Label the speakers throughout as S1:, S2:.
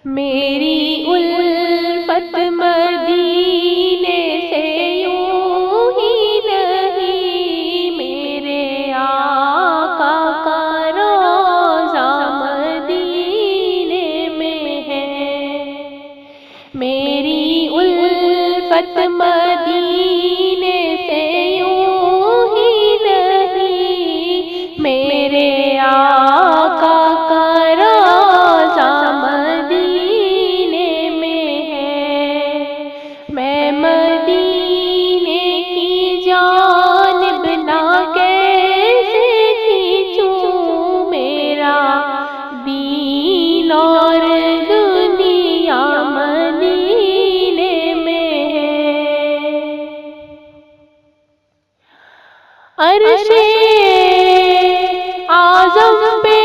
S1: میری الفت مدینے سے یوں ہی نہیں، میرے آقا کا روضہ مدینے میں ہے۔ میری الفت مدینے سے یوں ہی نہیں، میرے آقا کا روضہ میں مدینے کی جانب نہ کیسے کھینچوں، میرا دین اور دنیا مدینے میں ہے۔ عرش اعظم پہ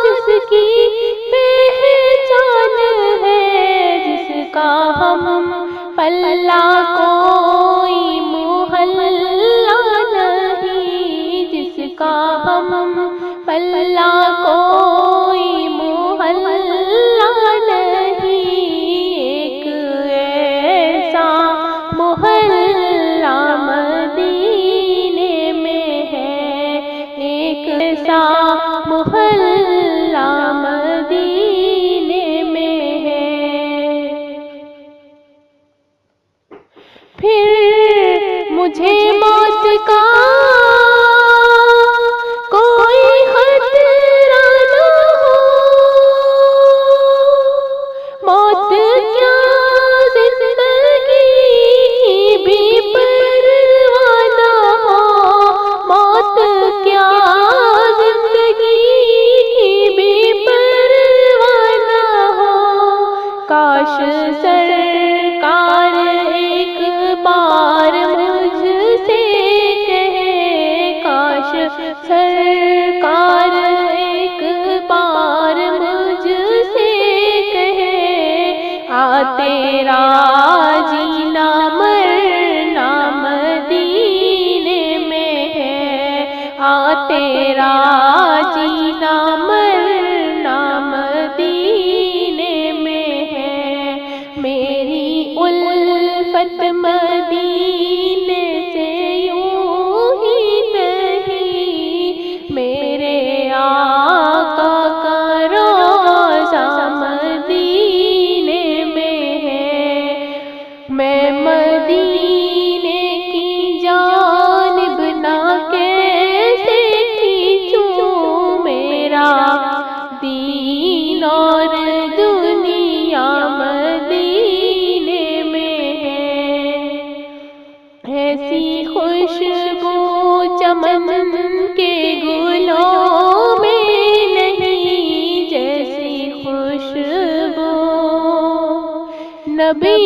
S1: جس کی پلہ کوئی محلہ نہیں، جس کا ہم پلہ کوئی محلہ نہیں، ایک ایسا محلہ مدینے میں ہے، ایک ایسا محلہ مدینے میں ہے۔ پھر مجھے موت کا کوئی خطرہ نہ ہو، موت کیا زندگی کی بھی پرواہ نہ ہو، موت کیا زندگی کی بھی پرواہ نہ ہو، کاش سرکار ایک بار مجھ سے کہے، کاش سرکار ایک بار مجھ سے کہے، تیرا جینا مرنا مدینے میں ہے، تیرا جینا مرنا مدینے میں ہے۔ میری الفت مدینے سے یوں ہی نہیں، میرے آقا کا روضہ مدینے میں ہے۔ میں مدینے کی جانب نہ کیسے کھینچوں، میرا دین اور دنیا مدینے میں ہے۔ ایسی خوشبو چمن کے گلوں میں نہیں، جیسی خوشبو نبی